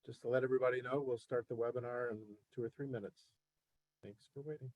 Just to let everybody know, we'll start the webinar in 2 or 3 minutes. Thanks for waiting.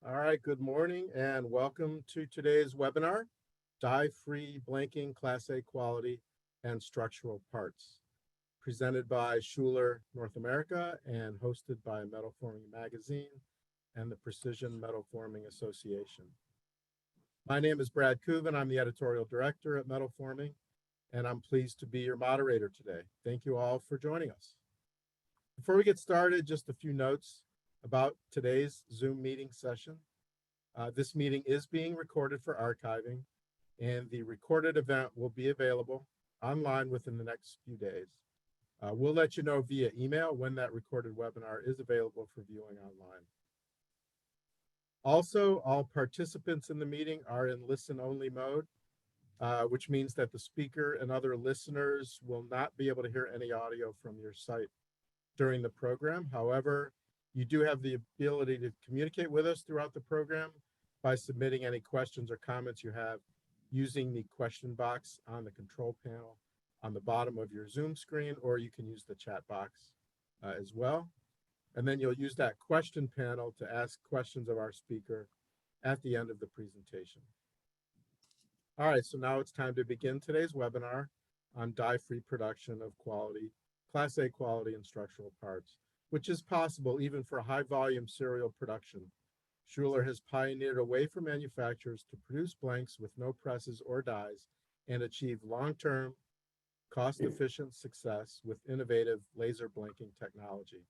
All right, good morning and welcome to today's webinar, Dye-Free Blanking Class A Quality and Structural Parts, presented by Schuler North America and hosted by Metal Forming Magazine and the Precision Metal Forming Association. My name is Brad Kuvan. I'm the editorial director at Metal Forming, and I'm pleased to be your moderator today. Thank you all for joining us. Before we get started, just a few notes about today's Zoom meeting session. This meeting is being recorded for archiving, and the recorded event will be available online within the next few days. We'll let you know via email when that recorded webinar is available for viewing online. Also, all participants in the meeting are in listen-only mode, which means that the speaker and other listeners will not be able to hear any audio from your site during the program. However, you do have the ability to communicate with us throughout the program by submitting any questions or comments you have using the question box on the control panel on the bottom of your Zoom screen, or you can use the chat box as well. And then you'll use that question panel to ask questions of our speaker at the end of the presentation. All right, so now it's time to begin today's webinar on dye-free production of quality, Class A quality and structural parts, which is possible even for high volume serial production. Schuler has pioneered a way for manufacturers to produce blanks with no presses or dyes and achieve long-term, cost-efficient success with innovative laser blanking technology.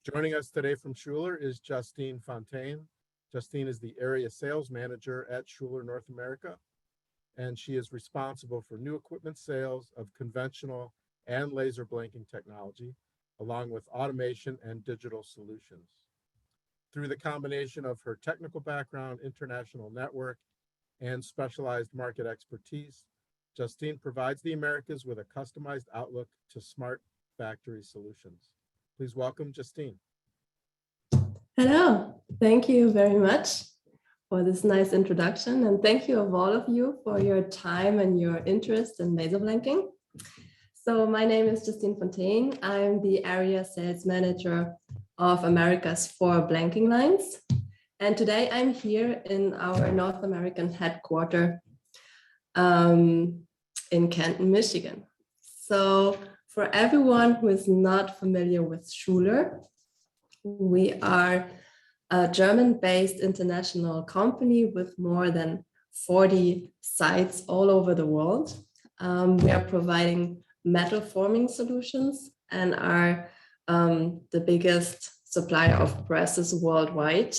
Joining us today from Schuler is Justine Fontaine. Justine is the area sales manager at Schuler North America, and she is responsible for new equipment sales of conventional and laser blanking technology, along with automation and digital solutions. Through the combination of her technical background, international network, and specialized market expertise, Justine provides the Americas with a customized outlook to smart factory solutions. Please welcome Justine. Hello, thank you very much for this nice introduction, and thank you of all of you for your time and your interest in laser blanking. So my name is Justine Fontaine. I'm the area sales manager of Americas for Blankenlines. And today I'm here in our North American headquarters in Canton, Michigan. So for everyone who is not familiar with Schuler, we are a German-based international company with more than 40 sites all over the world. We are providing metal forming solutions and are the biggest supplier of presses worldwide,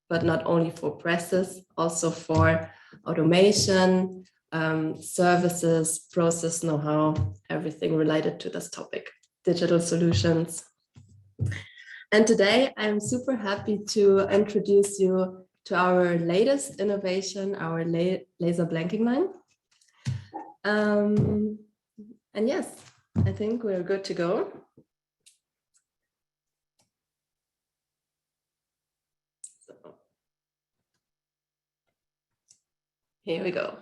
but not only for presses, also for automation, services, process know-how, everything related to this topic, digital solutions. And today I'm super happy to introduce you to our latest innovation, our laser blanking line. And yes, I think we're good to go. So, here we go.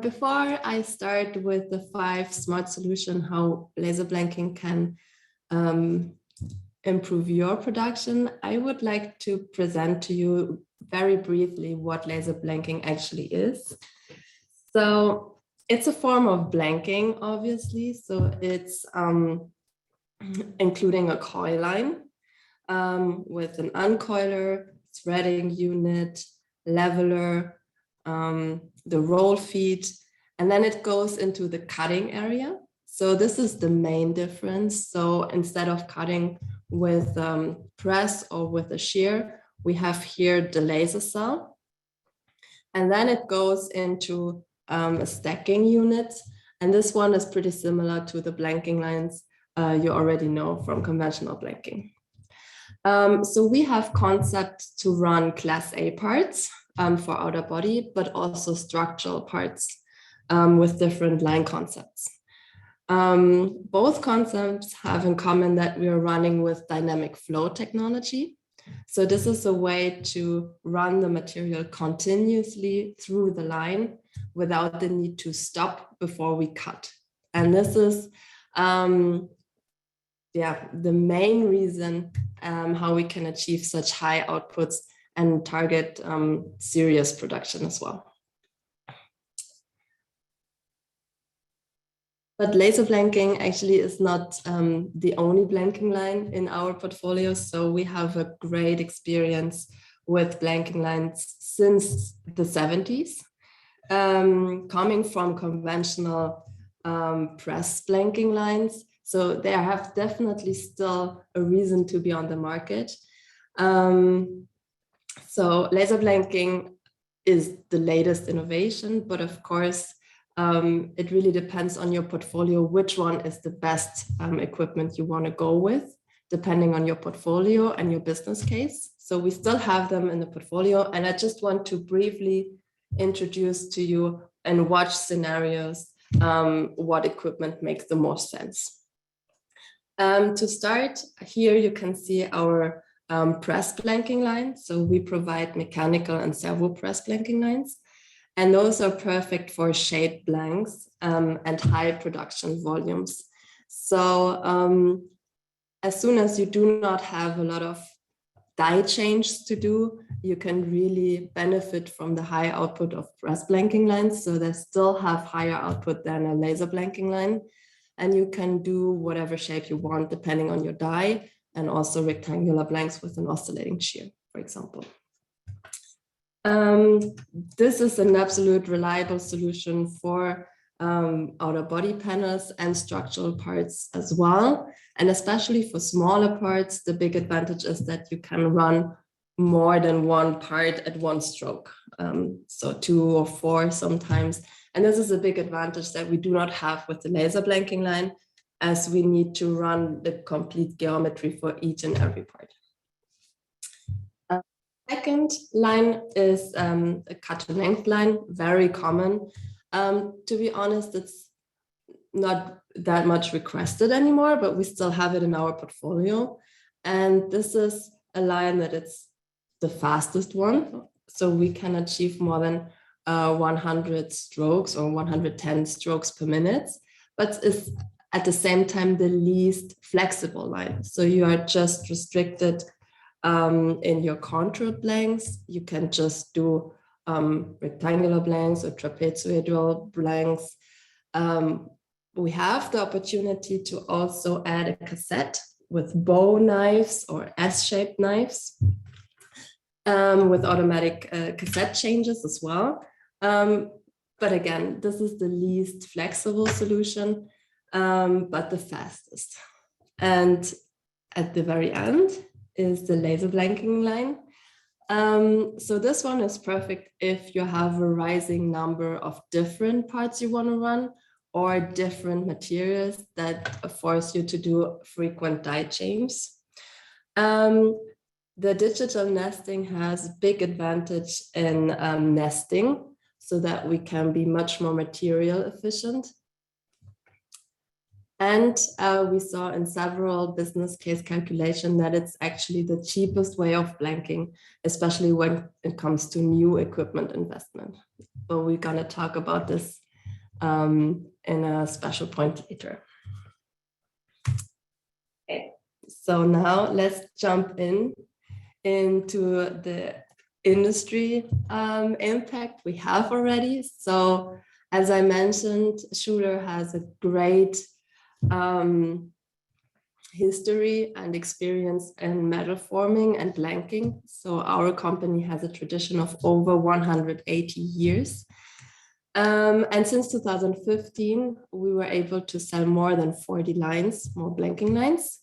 Before I start with the 5 smart solutions how laser blanking can improve your production, I would like to present to you very briefly what laser blanking actually is. So it's a form of blanking, obviously. So it's including a coil line with an uncoiler, threading unit, leveler, the roll feed, and then it goes into the cutting area. So this is the main difference. So instead of cutting with press or with a shear, we have here the laser cell. And then it goes into a stacking unit. And this one is pretty similar to the blanking lines you already know from conventional blanking. So we have concepts to run Class A parts for outer body, but also structural parts with different line concepts. Both concepts have in common that we are running with dynamic flow technology. So this is a way to run the material continuously through the line without the need to stop before we cut. And this is the main reason how we can achieve such high outputs and target serious production as well. But laser blanking actually is not the only blanking line in our portfolio. So we have a great experience with blanking lines since the 70s, coming from conventional press blanking lines. So they have definitely still a reason to be on the market. So laser blanking is the latest innovation, but of course, it really depends on your portfolio, which one is the best equipment you want to go with, depending on your portfolio and your business case. So we still have them in the portfolio, and I just want to briefly introduce to you and watch scenarios what equipment makes the most sense. To start, here you can see our press blanking line. So we provide mechanical and servo press blanking lines. And those are perfect for shaped blanks and high production volumes. So as soon as you do not have a lot of die change to do, you can really benefit from the high output of press blanking lines. So they still have higher output than a laser blanking line. And you can do whatever shape you want, depending on your die, and also rectangular blanks with an oscillating shear, for example. This is an absolute reliable solution for outer body panels and structural parts as well. And especially for smaller parts, the big advantage is that you can run more than one part at one stroke. So 2 or 4 sometimes. And this is a big advantage that we do not have with the laser blanking line, as we need to run the complete geometry for each and every part. Second line is a cut-to-length line, very common. To be honest, it's not that much requested anymore, but we still have it in our portfolio. And this is a line that it's the fastest one. So we can achieve more than 100 strokes or 110 strokes per minute, but it's at the same time the least flexible line. So you are just restricted in your contour blanks. You can just do rectangular blanks or trapezoidal blanks. We have the opportunity to also add a cassette with bow knives or S-shaped knives with automatic cassette changes as well. But again, this is the least flexible solution, but the fastest. And at the very end is the laser blanking line. So this one is perfect if you have a rising number of different parts you want to run or different materials that force you to do frequent die changes. The digital nesting has big advantage in nesting so that we can be much more material efficient. And we saw in several business case calculation that it's actually the cheapest way of blanking, especially when it comes to new equipment investment. But we're gonna talk about this in a special point later. Okay, so now let's jump into the industry impact we have already. So as I mentioned, Schuler has a great history and experience in metal forming and blanking. So our company has a tradition of over 180 years. And since 2015, we were able to sell more than 40 lines, more blanking lines.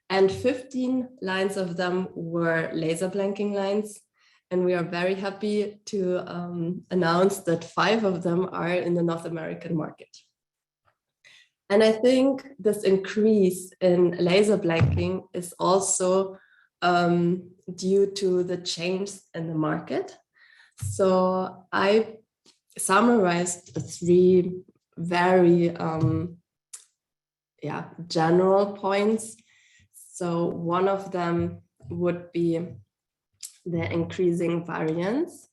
And 15 lines of them were laser blanking lines. And we are very happy to announce that 5 of them are in the North American market. And I think this increase in laser blanking is also due to the change in the market. So I summarized 3 very general points. So one of them would be the increasing variance.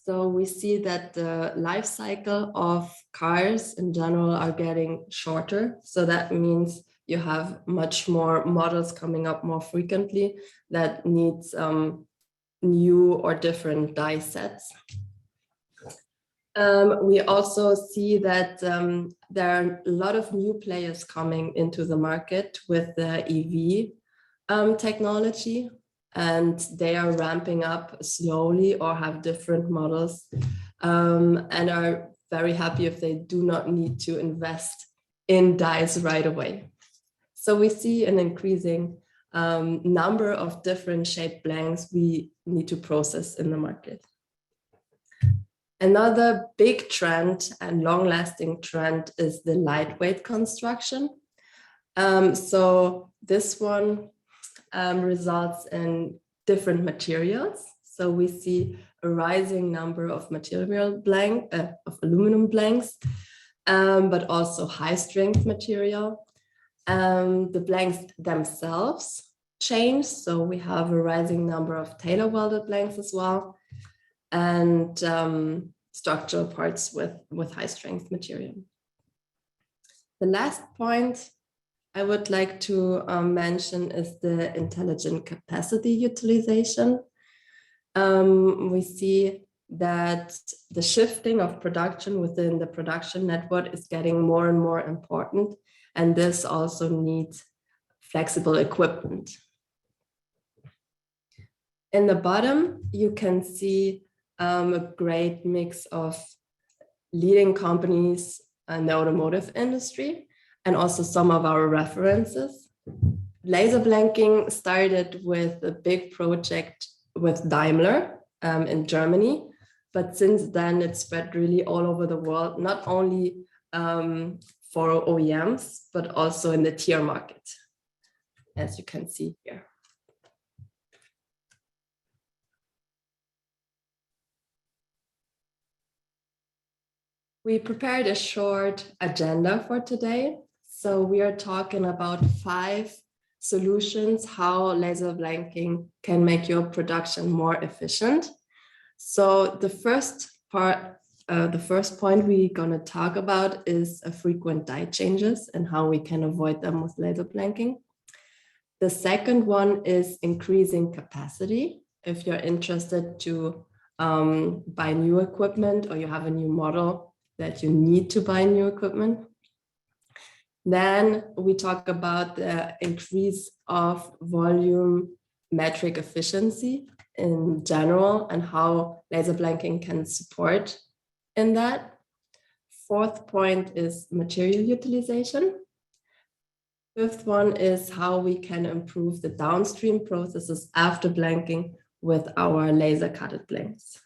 So we see that the life cycle of cars in general are getting shorter. So that means you have much more models coming up more frequently that needs new or different die sets. We also see that there are a lot of new players coming into the market with the EV technology, and they are ramping up slowly or have different models and are very happy if they do not need to invest in dies right away. So we see an increasing number of different shaped blanks we need to process in the market. Another big trend and long-lasting trend is the lightweight construction. So this one results in different materials. So we see a rising number of of aluminum blanks, but also high-strength material. The blanks themselves change. So we have a rising number of tailor-welded blanks as well, and structural parts with high-strength material. The last point I would like to mention is the intelligent capacity utilization. We see that the shifting of production within the production network is getting more and more important, and this also needs flexible equipment. In the bottom, you can see a great mix of leading companies in the automotive industry and also some of our references. Laser blanking started with a big project with Daimler in Germany, but since then it spread really all over the world, not only for OEMs, but also in the tier market, as you can see here. We prepared a short agenda for today. So we are talking about 5 solutions how laser blanking can make your production more efficient. So the first point we're going to talk about is frequent die changes and how we can avoid them with laser blanking. The second one is increasing capacity. If you're interested to buy new equipment or you have a new model that you need to buy new equipment. Then we talk about the increase of volumetric efficiency in general and how laser blanking can support in that. Fourth point is material utilization. Fifth one is how we can improve the downstream processes after blanking with our laser cutted blanks.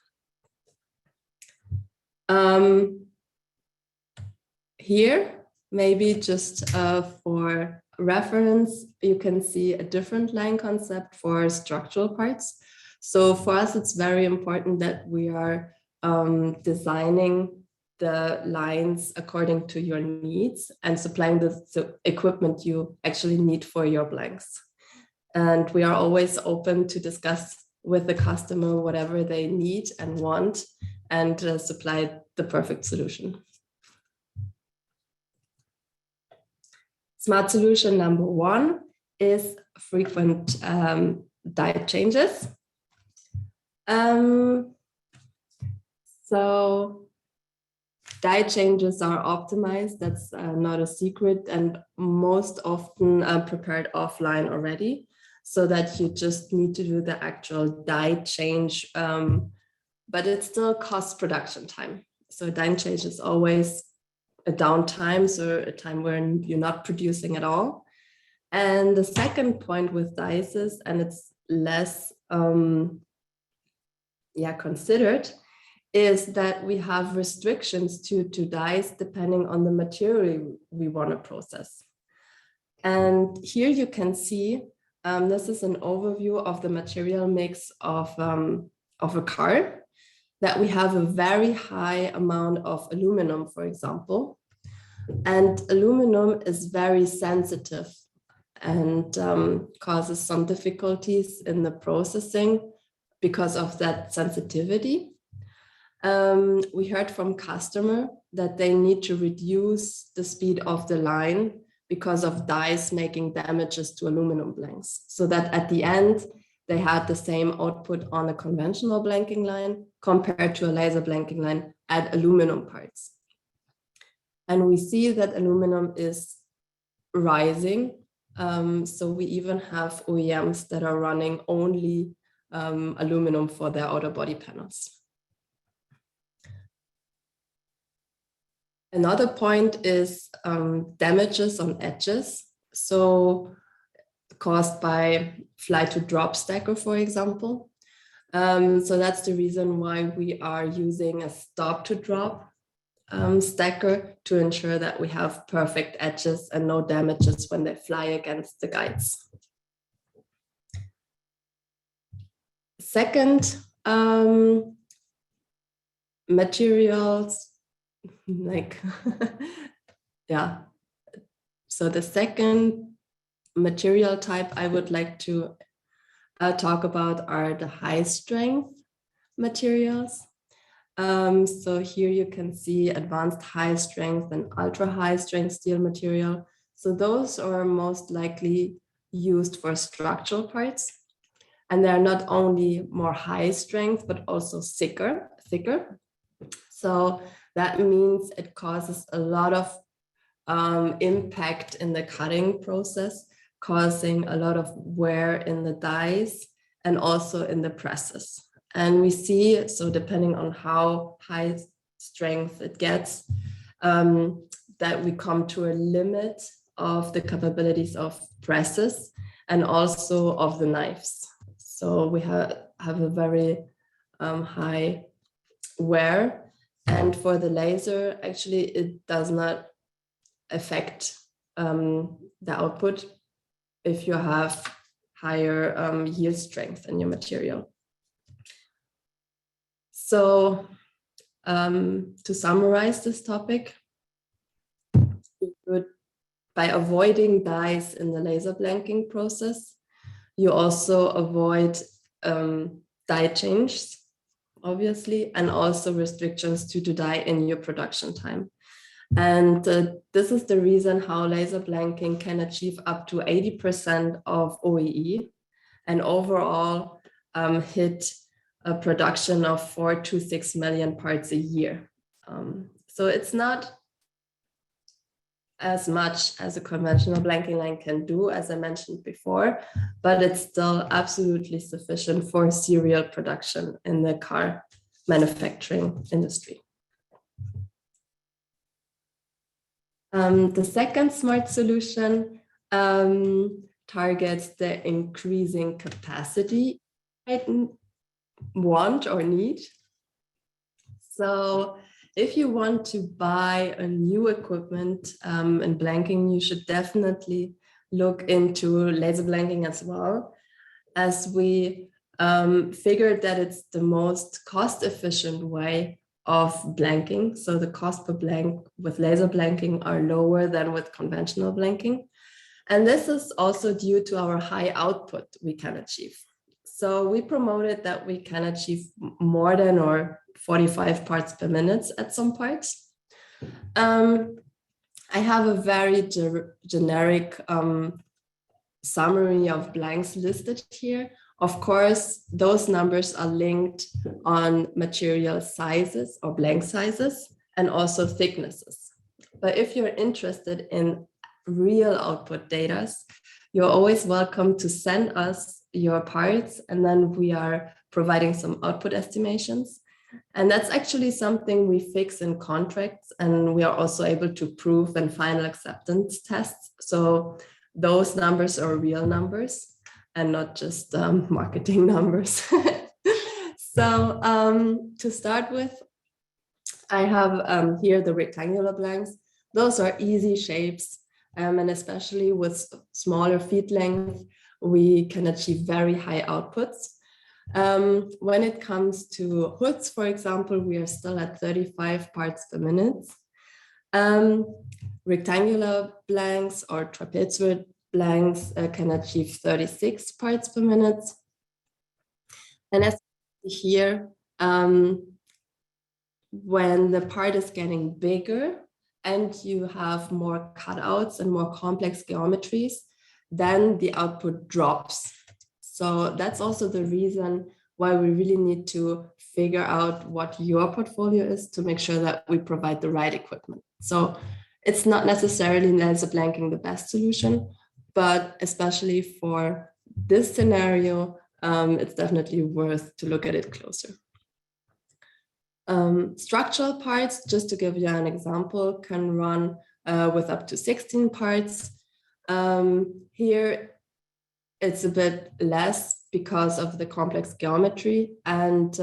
Here, maybe just for reference, you can see a different line concept for structural parts. So for us, it's very important that we are designing the lines according to your needs and supplying the equipment you actually need for your blanks. And we are always open to discuss with the customer whatever they need and want and supply the perfect solution. Smart solution number 1 is frequent die changes. So die changes are optimized, that's not a secret, and most often prepared offline already, so that you just need to do the actual die change, but it still costs production time. So die change is always a downtime, so a time when you're not producing at all. And the second point with dies is, and it's less considered, is that we have restrictions to dies depending on the material we want to process. And here you can see, this is an overview of the material mix of a car, that we have a very high amount of aluminum, for example. And aluminum is very sensitive and causes some difficulties in the processing because of that sensitivity. We heard from customer that they need to reduce the speed of the line because of dies making damages to aluminum blanks, so that at the end they had the same output on a conventional blanking line compared to a laser blanking line at aluminum parts. And we see that aluminum is rising. So we even have OEMs that are running only aluminum for their outer body panels. Another point is damages on edges. So caused by fly to drop stacker, for example. So that's the reason why we are using a stop to drop stacker to ensure that we have perfect edges and no damages when they fly against the guides. Second, materials, So the second material type I would like to talk about are the high strength materials. So here you can see advanced high strength and ultra high strength steel material. So those are most likely used for structural parts. And they're not only more high strength, but also thicker. So that means it causes a lot of impact in the cutting process, causing a lot of wear in the dies and also in the presses. And we see, so depending on how high strength it gets, that we come to a limit of the capabilities of presses and also of the knives. So we have a very high wear. And for the laser, actually, it does not affect the output if you have higher yield strength in your material. So To summarize this topic, by avoiding dyes in the laser blanking process, you also avoid dye changes, obviously, and also restrictions to dye in your production time. And this is the reason how laser blanking can achieve up to 80% of OEE and overall hit a production of 4 to 6 million parts a year. So it's not as much as a conventional blanking line can do, as I mentioned before, but it's still absolutely sufficient for serial production in the car manufacturing industry. The second smart solution targets the increasing capacity I want or need. So if you want to buy a new equipment in blanking, you should definitely look into laser blanking as well, as we figured that it's the most cost-efficient way of blanking. So the cost per blank with laser blanking are lower than with conventional blanking. And this is also due to our high output we can achieve. So we promoted that we can achieve more than or 45 parts per minute at some parts. I have a very generic summary of blanks listed here. Of course, those numbers are linked on material sizes or blank sizes and also thicknesses. But if you're interested in real output data, you're always welcome to send us your parts, and then we are providing some output estimations. And that's actually something we fix in contracts, and we are also able to prove in final acceptance tests. So those numbers are real numbers and not just marketing numbers. So to start with, I have here the rectangular blanks. Those are easy shapes, and especially with smaller feet length, we can achieve very high outputs. When it comes to hoods, for example, we are still at 35 parts per minute. Rectangular blanks or trapezoid blanks can achieve 36 parts per minute. And as here, when the part is getting bigger and you have more cutouts and more complex geometries, then the output drops. So that's also the reason why we really need to figure out what your portfolio is to make sure that we provide the right equipment. So it's not necessarily laser blanking the best solution, but especially for this scenario, it's definitely worth to look at it closer. Structural parts, just to give you an example, can run with up to 16 parts. Here, it's a bit less because of the complex geometry, and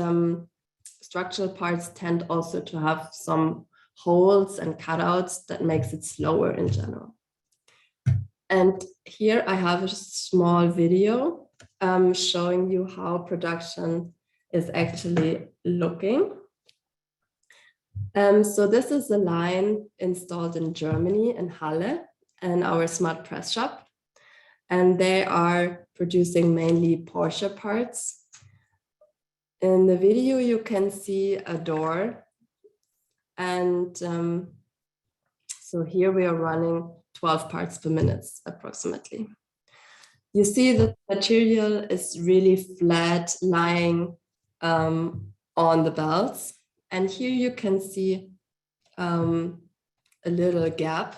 structural parts tend also to have some holes and cutouts that makes it slower in general. And here I have a small video showing you how production is actually looking. So this is a line installed in Germany, in Halle, and our smart press shop. And they are producing mainly Porsche parts. In the video, you can see a door. And so here we are running 12 parts per minute, approximately. You see the material is really flat, lying on the belts. And here you can see a little gap.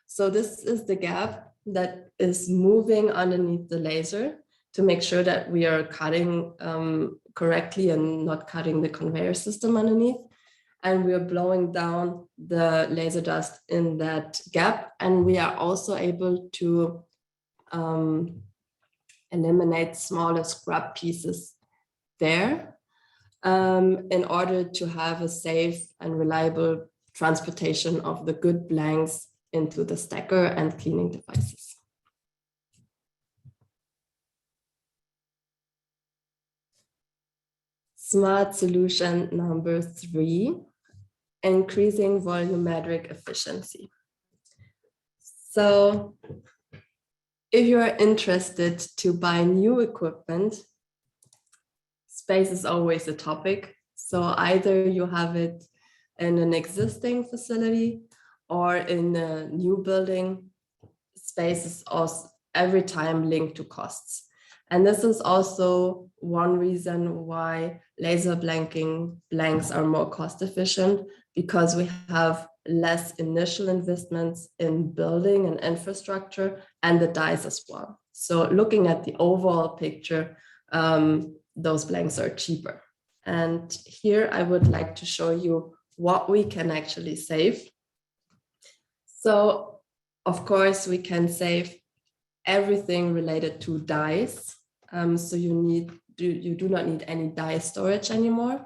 So this is the gap that is moving underneath the laser to make sure that we are cutting correctly and not cutting the conveyor system underneath. And we are blowing down the laser dust in that gap. And we are also able to eliminate smaller scrap pieces there in order to have a safe and reliable transportation of the good blanks into the stacker and cleaning devices. Smart solution number 3, increasing volumetric efficiency. So if you are interested to buy new equipment, space is always a topic. So either you have it in an existing facility or in a new building, space is also every time linked to costs. And this is also one reason why laser blanks are more cost efficient, because we have less initial investments in building and infrastructure and the dies as well. So looking at the overall picture, those blanks are cheaper. And here I would like to show you what we can actually save. So of course we can save everything related to dies. So you do not need any die storage anymore,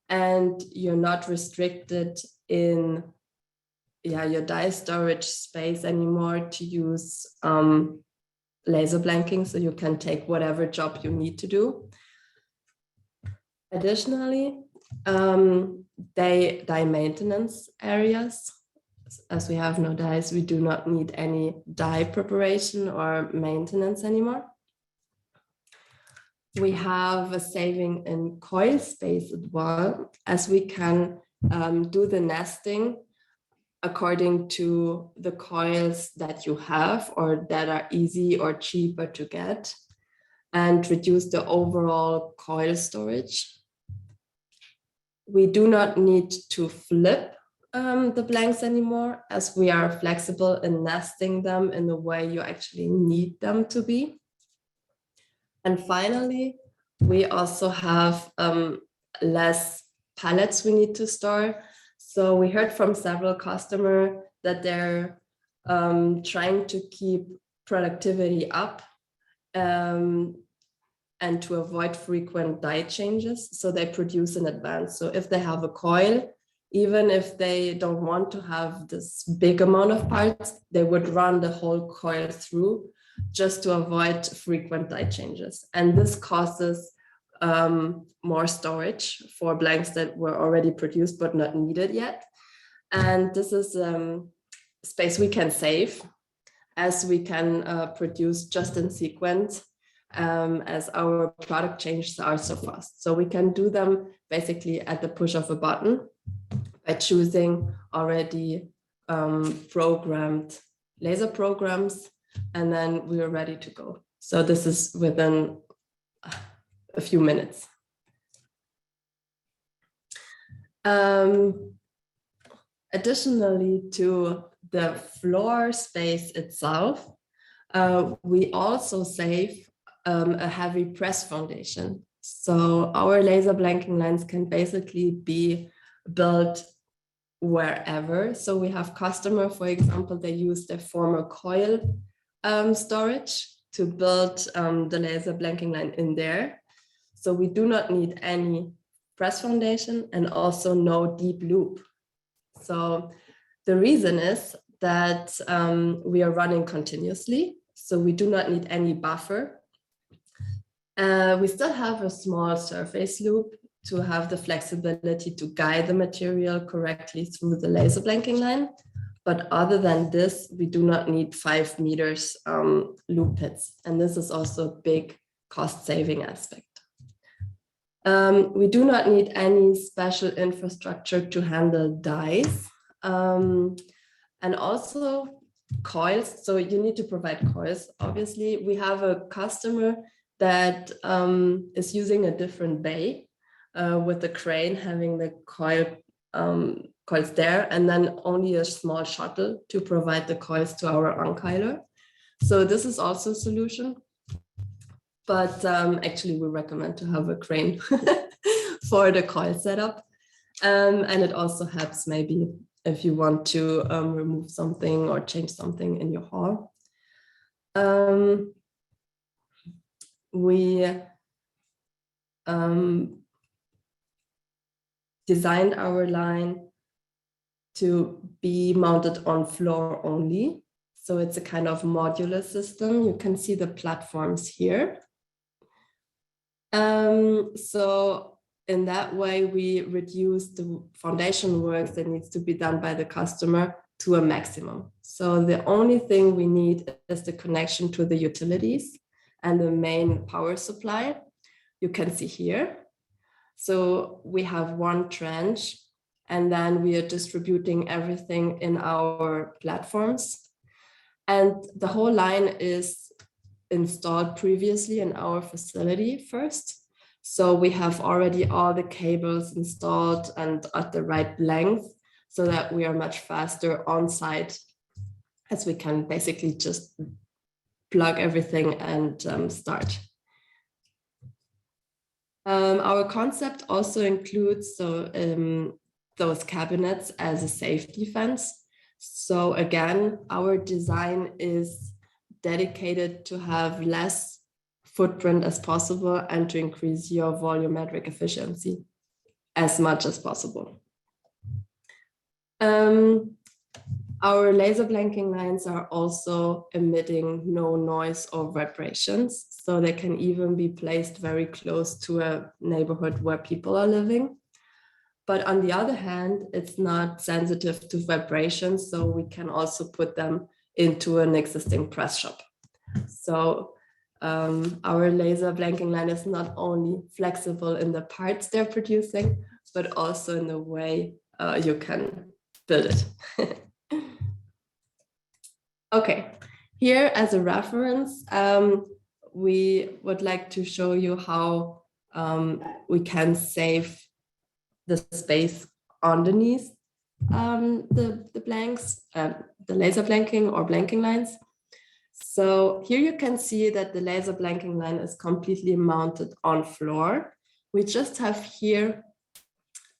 and you're not restricted in your die storage space anymore to use laser blanking. So you can take whatever job you need to do. Additionally, die maintenance areas. As we have no dies, we do not need any die preparation or maintenance anymore. We have a saving in coil space as well, as we can do the nesting according to the coils that you have or that are easy or cheaper to get, and reduce the overall coil storage. We do not need to flip the blanks anymore, as we are flexible in nesting them in the way you actually need them to be. And finally, we also have less pallets we need to store. So we heard from several customers that they're trying to keep productivity up and to avoid frequent die changes. So they produce in advance. So if they have a coil, even if they don't want to have this big amount of parts, they would run the whole coil through just to avoid frequent die changes. And this causes more storage for blanks that were already produced but not needed yet. And this is space we can save, as we can produce just in sequence, as our product changes are so fast. So we can do them basically at the push of a button by choosing already programmed laser programs, and then we are ready to go. So this is within a few minutes. Additionally to the floor space itself, we also save a heavy press foundation. So our laser blanking lines can basically be built wherever. So we have customer, for example, they use their former coil storage to build the laser blanking line in there. So we do not need any press foundation and also no deep loop. So the reason is that we are running continuously, so we do not need any buffer. We still have a small surface loop to have the flexibility to guide the material correctly through the laser blanking line. But other than this, we do not need 5 meters loop pits. And this is also a big cost saving aspect. We do not need any special infrastructure to handle dies. And also coils. So you need to provide coils. Obviously, we have a customer that is using a different bay with the crane having the coils there, and then only a small shuttle to provide the coils to our ankyler. So this is also a solution. But actually, we recommend to have a crane for the coil setup. And it also helps maybe if you want to remove something or change something in your hall. We designed our line to be mounted on floor only. So it's a kind of modular system. You can see the platforms here. So in that way, we reduce the foundation work that needs to be done by the customer to a maximum. So the only thing we need is the connection to the utilities and the main power supply. You can see here. So we have one trench, and then we are distributing everything in our platforms. And the whole line is installed previously in our facility first. So we have already all the cables installed and at the right length, so that we are much faster on site, as we can basically just plug everything and start. Our concept also includes those cabinets as a safety fence. So again, our design is dedicated to have less footprint as possible and to increase your volumetric efficiency as much as possible. Our laser blanking lines are also emitting no noise or vibrations, so they can even be placed very close to a neighborhood where people are living. But on the other hand, it's not sensitive to vibrations, so we can also put them into an existing press shop. So our laser blanking line is not only flexible in the parts they're producing, but also in the way you can build it. Okay, here as a reference, we would like to show you how we can save the space underneath the blanks, the laser blanking or blanking lines. So here you can see that the laser blanking line is completely mounted on floor. We just have here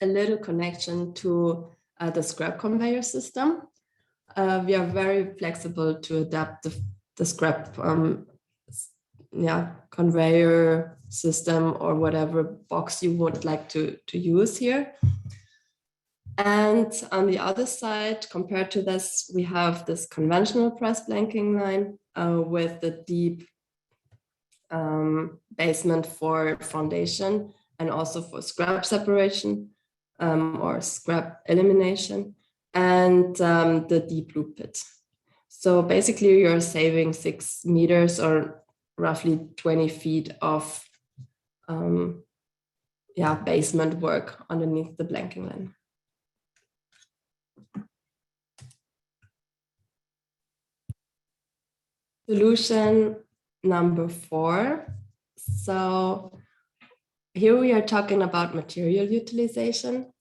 a little connection to the scrap conveyor system. We are very flexible to adapt the scrap conveyor system or whatever box you would like to use here. And on the other side, compared to this, we have this conventional press blanking line with the deep basement for foundation and also for scrap separation or scrap elimination, and the deep loop pit. So basically you're saving 6 meters or roughly 20 feet of basement work underneath the blanking line. Solution number 4. So here we are talking about material utilization.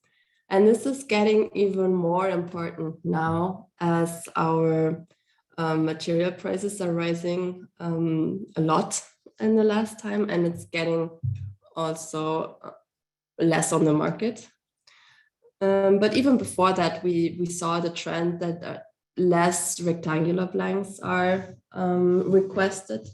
And this is getting even more important now as our material prices are rising a lot in the last time, and it's getting also less on the market. But even before that, we saw the trend that less rectangular blanks are requested.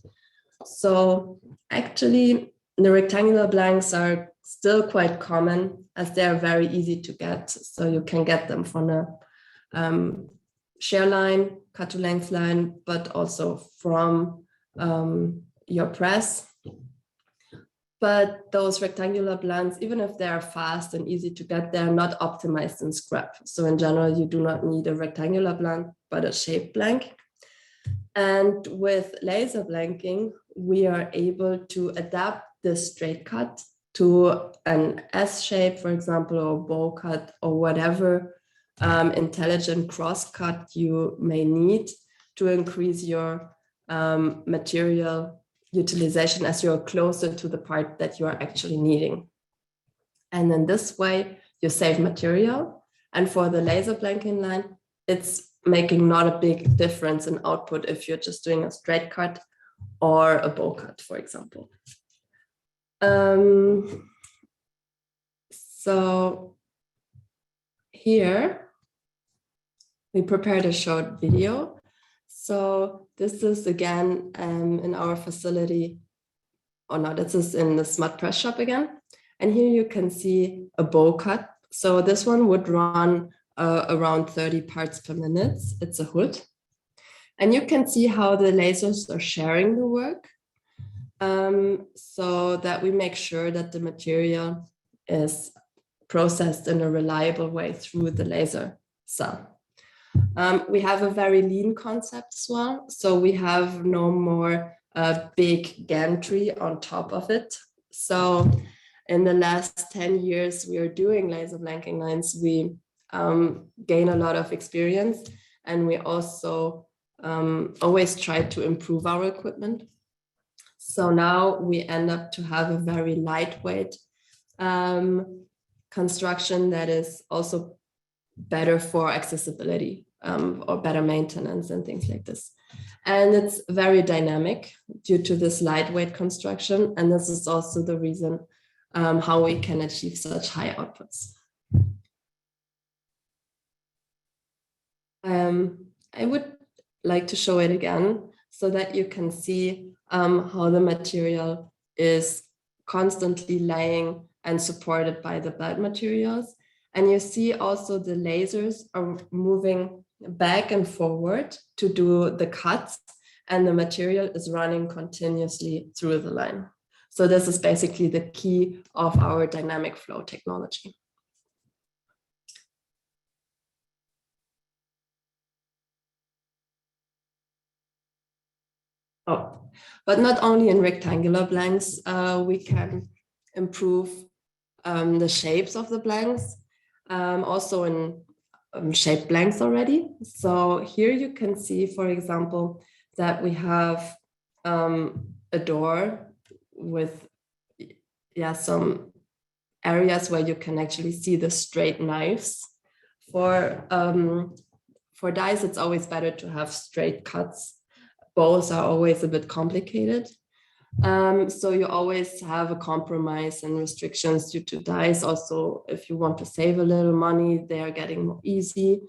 So actually, the rectangular blanks are still quite common as they are very easy to get. So you can get them from a shear line, cut to length line, but also from your press. But those rectangular blanks, even if they are fast and easy to get, they're not optimized in scrap. So in general, you do not need a rectangular blank, but a shaped blank. And with laser blanking, we are able to adapt the straight cut to an S shape, for example, or bow cut, or whatever intelligent cross cut you may need to increase your material utilization as you're closer to the part that you are actually needing. And in this way, you save material. And for the laser blanking line, it's making not a big difference in output if you're just doing a straight cut or a bow cut, for example. So here we prepared a short video. So this is again in our facility, or no, this is in the smart press shop again. And here you can see a bow cut. So this one would run around 30 parts per minute. It's a hood. And you can see how the lasers are sharing the work so that we make sure that the material is processed in a reliable way through the laser cell. We have a very lean concept as well. So we have no more big gantry on top of it. So in the last 10 years, we are doing laser blanking lines. We gain a lot of experience, and we also always try to improve our equipment. So now we end up to have a very lightweight construction that is also better for accessibility or better maintenance and things like this. And it's very dynamic due to this lightweight construction. And this is also the reason how we can achieve such high outputs. I would like to show it again so that you can see how the material is constantly laying and supported by the belt materials. And you see also the lasers are moving back and forward to do the cuts, and the material is running continuously through the line. So this is basically the key of our dynamic flow technology. Oh, but not only in rectangular blanks, we can improve the shapes of the blanks, also in shaped blanks already. So here you can see, for example, that we have a door with some areas where you can actually see the straight knives. For dies, it's always better to have straight cuts. Bows are always a bit complicated. So you always have a compromise and restrictions due to dies. Also, if you want to save a little money, they are getting more easy.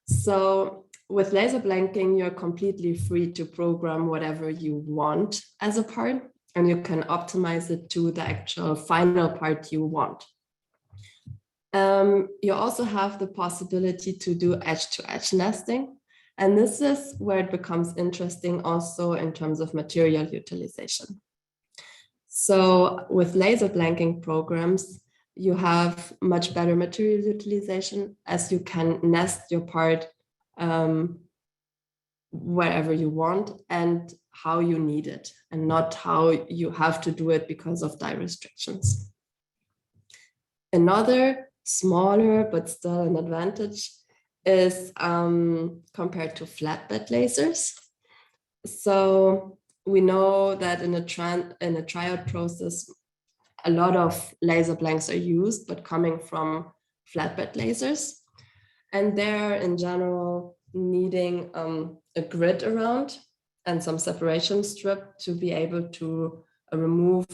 So with laser blanking, you're completely free to program whatever you want as a part, and you can optimize it to the actual final part you want. You also have the possibility to do edge-to-edge nesting. And this is where it becomes interesting also in terms of material utilization. So with laser blanking programs, you have much better material utilization as you can nest your part wherever you want and how you need it, and not how you have to do it because of die restrictions. Another smaller but still an advantage is compared to flatbed lasers. So we know that in a tryout process, a lot of laser blanks are used, but coming from flatbed lasers. And they're in general needing a grid around and some separation strip to be able to remove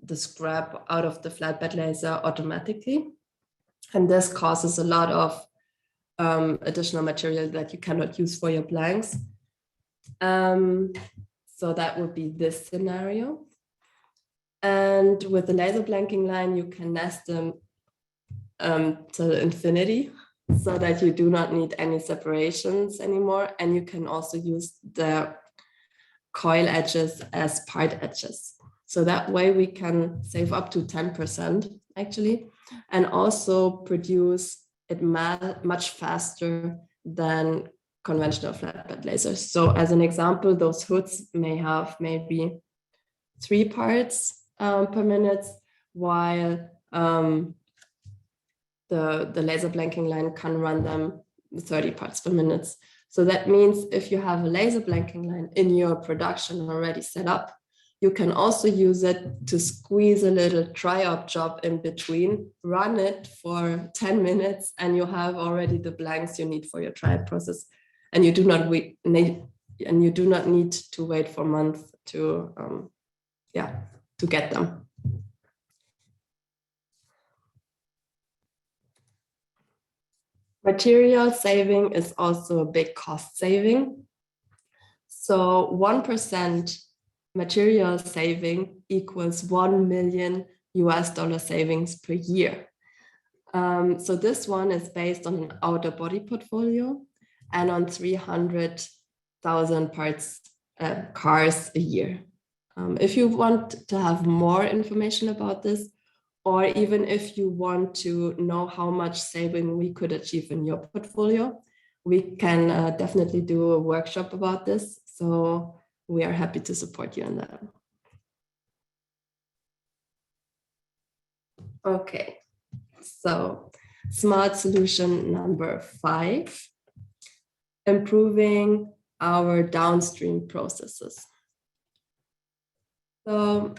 the scrap out of the flatbed laser automatically. And this causes a lot of additional material that you cannot use for your blanks. So that would be this scenario. And with the laser blanking line, you can nest them to infinity so that you do not need any separations anymore. And you can also use the coil edges as part edges. So that way we can save up to 10% actually, and also produce it much faster than conventional flatbed lasers. So as an example, those hoods may have maybe 3 parts per minute, while the laser blanking line can run them 30 parts per minute. So that means if you have a laser blanking line in your production already set up, you can also use it to squeeze a little try-out job in between, run it for 10 minutes, and you have already the blanks you need for your try-out process. And you do not need to wait for months to get them. Material saving is also a big cost saving. So 1% material saving equals $1 million savings per year. So this one is based on an outer body portfolio and on 300,000 cars a year. If you want to have more information about this, or even if you want to know how much saving we could achieve in your portfolio, we can definitely do a workshop about this. So we are happy to support you in that. Okay, so smart solution number 5, improving our downstream processes. So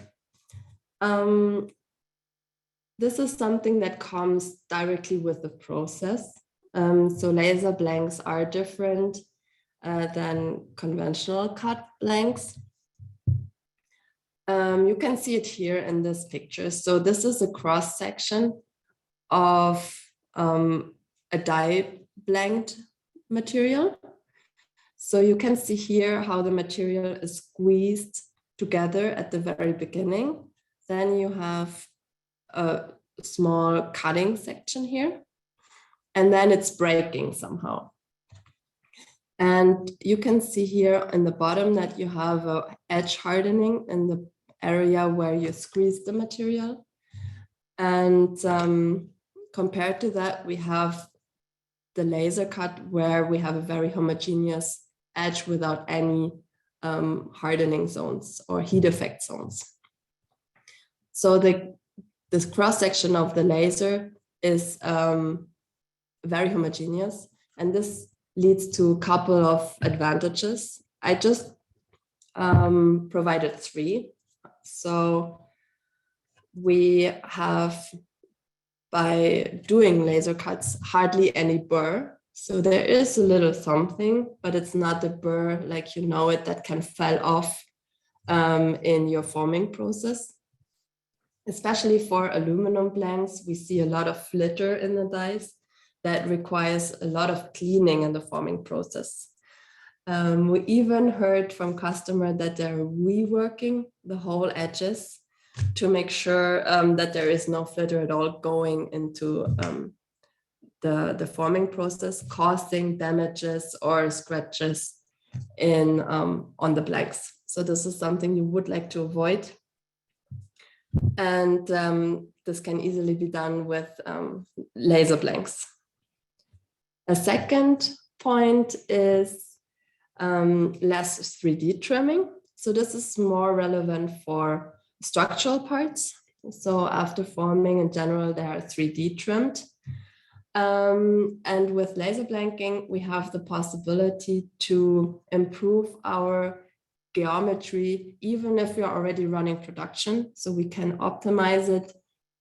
this is something that comes directly with the process. So laser blanks are different than conventional cut blanks. You can see it here in this picture. So this is a cross section of a die blanked material. So you can see here how the material is squeezed together at the very beginning. Then you have a small cutting section here, and then it's breaking somehow. And you can see here in the bottom that you have a edge hardening in the area where you squeeze the material. And compared to that, we have the laser cut where we have a very homogeneous edge without any hardening zones or heat effect zones. So this cross section of the laser is very homogeneous, and this leads to a couple of advantages. I just provided 3. So we have, by doing laser cuts, hardly any burr. So there is a little something, but it's not the burr like you know it that can fall off in your forming process. Especially for aluminum blanks, we see a lot of flitter in the dies that requires a lot of cleaning in the forming process. We even heard from customer that they're reworking the whole edges to make sure that there is no flitter at all going into the forming process, causing damages or scratches in on the blanks. So this is something you would like to avoid. And this can easily be done with laser blanks. A second point is less 3D trimming. So this is more relevant for structural parts. So after forming in general, they are 3D trimmed. And with laser blanking, we have the possibility to improve our geometry, even if you're already running production. So we can optimize it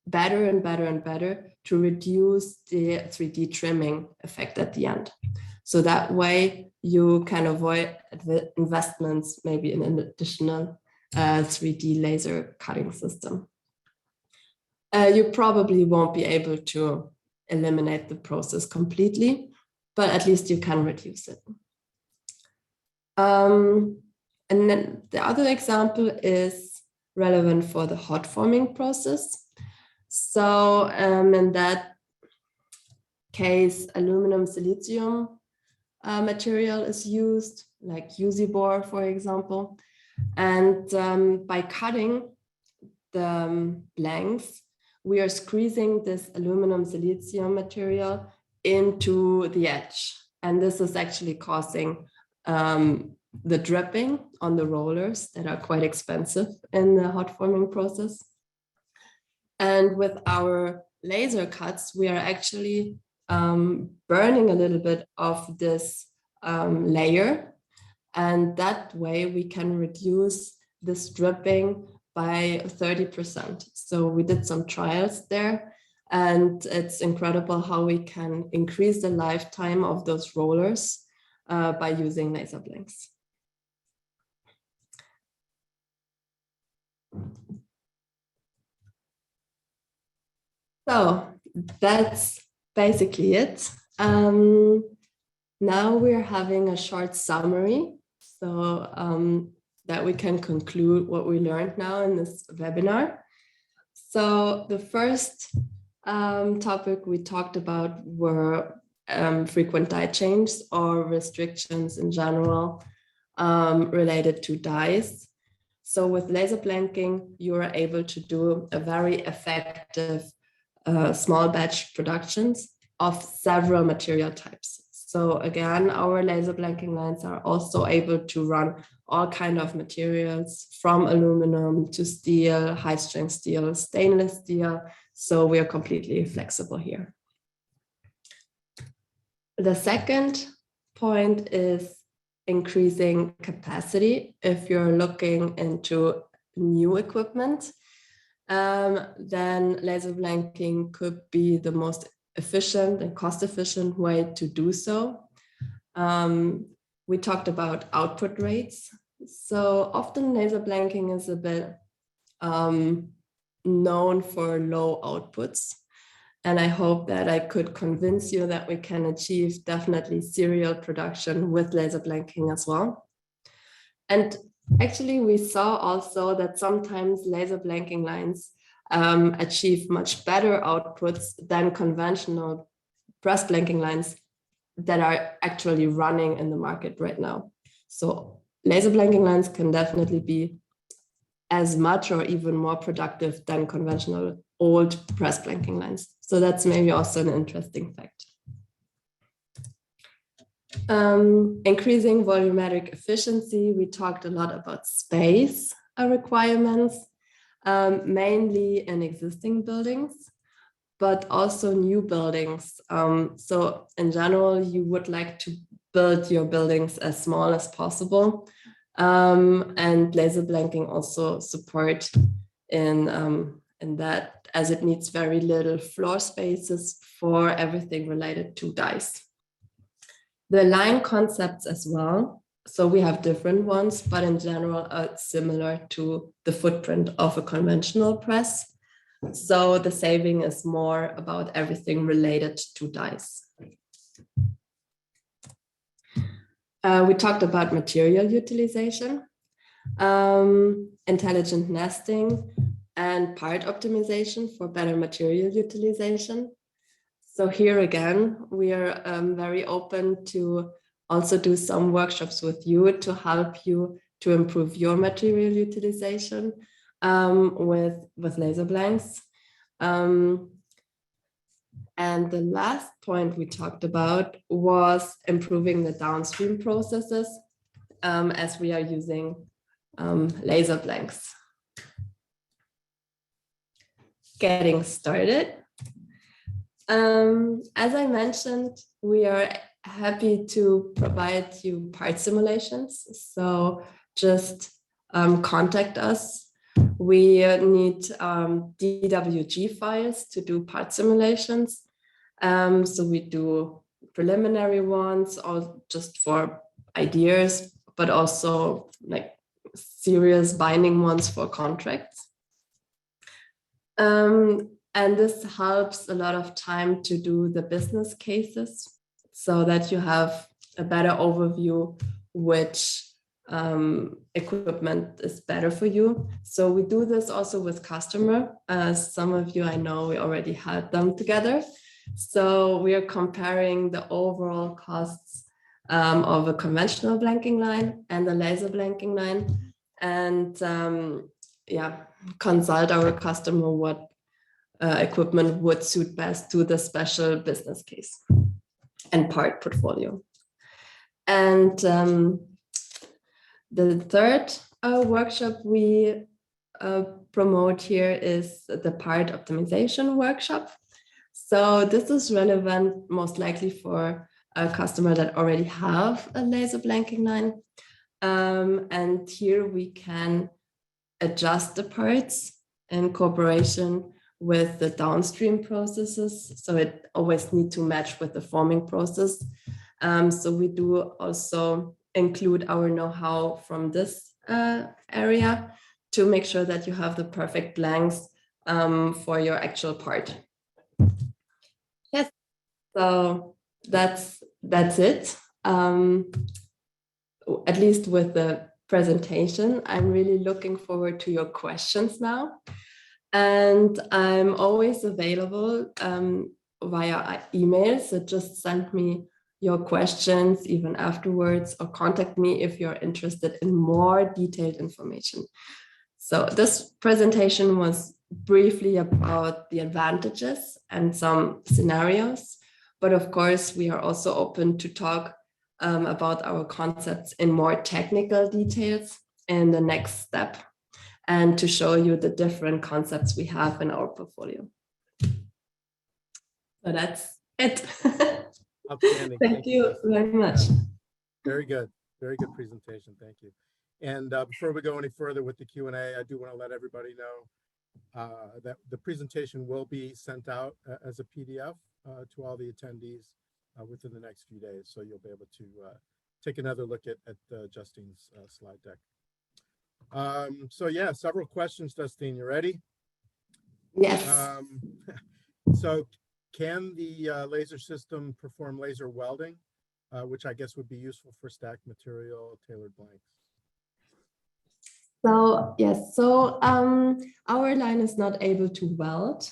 better and better and better to reduce the 3D trimming effect at the end. So that way you can avoid the investments, maybe in an additional 3D laser cutting system. You probably won't be able to eliminate the process completely, but at least you can reduce it. And then the other example is relevant for the hot forming process. So in that case, aluminum silicium material is used, like Usibor, for example. And by cutting the blanks, we are squeezing this aluminum silicium material into the edge. And this is actually causing the dripping on the rollers that are quite expensive in the hot forming process. And with our laser cuts, we are actually burning a little bit of this layer. And that way we can reduce this dripping by 30%. So we did some trials there, and it's incredible how we can increase the lifetime of those rollers by using laser blanks. So that's basically it. Now we're having a short summary so that we can conclude what we learned now in this webinar. So the first topic we talked about were frequent die changes or restrictions in general related to dies. So with laser blanking, you are able to do a very effective small batch productions of several material types. So again, our laser blanking lines are also able to run all kinds of materials, from aluminum to steel, high strength steel, stainless steel. So we are completely flexible here. The second point is increasing capacity. If you're looking into new equipment, then laser blanking could be the most efficient and cost-efficient way to do so. We talked about output rates. So often laser blanking is a bit known for low outputs. And I hope that I could convince you that we can achieve definitely serial production with laser blanking as well. And actually, we saw also that sometimes laser blanking lines achieve much better outputs than conventional press blanking lines that are actually running in the market right now. So laser blanking lines can definitely be as much or even more productive than conventional old press blanking lines. So that's maybe also an interesting fact. Increasing volumetric efficiency, we talked a lot about space requirements, mainly in existing buildings, but also new buildings. So in general, you would like to build your buildings as small as possible. And laser blanking also support in that, as it needs very little floor spaces for everything related to dies. The line concepts as well. So we have different ones, but in general, similar to the footprint of a conventional press. So the saving is more about everything related to dies. We talked about material utilization, intelligent nesting, and part optimization for better material utilization. So here again, we are very open to also do some workshops with you to help you to improve your material utilization with laser blanks. And the last point we talked about was improving the downstream processes as we are using laser blanks. Getting started. As I mentioned, we are happy to provide you part simulations. So just contact us. We need DWG files to do part simulations. So we do preliminary ones, or just for ideas, but also like serious binding ones for contracts. And this helps a lot of time to do the business cases so that you have a better overview which equipment is better for you. So we do this also with customer. Some of you, I know, we already had them together. So we are comparing the overall costs of a conventional blanking line and a laser blanking line, and consult our customer what equipment would suit best to the special business case and part portfolio. And the third workshop we promote here is the part optimization workshop. So this is relevant most likely for a customer that already have a laser blanking line. And here we can adjust the parts in cooperation with the downstream processes. So it always needs to match with the forming process. So we do also include our know-how from this area to make sure that you have the perfect blanks for your actual part. Yes, so that's it. At least with the presentation, I'm really looking forward to your questions now. And I'm always available via email, so just send me your questions even afterwards, or contact me if you're interested in more detailed information. So this presentation was briefly about the advantages and some scenarios, but of course we are also open to talk about our concepts in more technical details in the next step, and to show you the different concepts we have in our portfolio. So that's it. Outstanding. Thank you very much. Very good. Very good presentation. Thank you. And before we go any further with the Q&A, I do want to let everybody know that the presentation will be sent out as a PDF to all the attendees within the next few days. So you'll be able to take another look at Justine's slide deck. So yeah, several questions, Justine. You ready? Yes. So can the laser system perform laser welding, which I guess would be useful for stacked material, tailored blanks? So yes, so our line is not able to weld,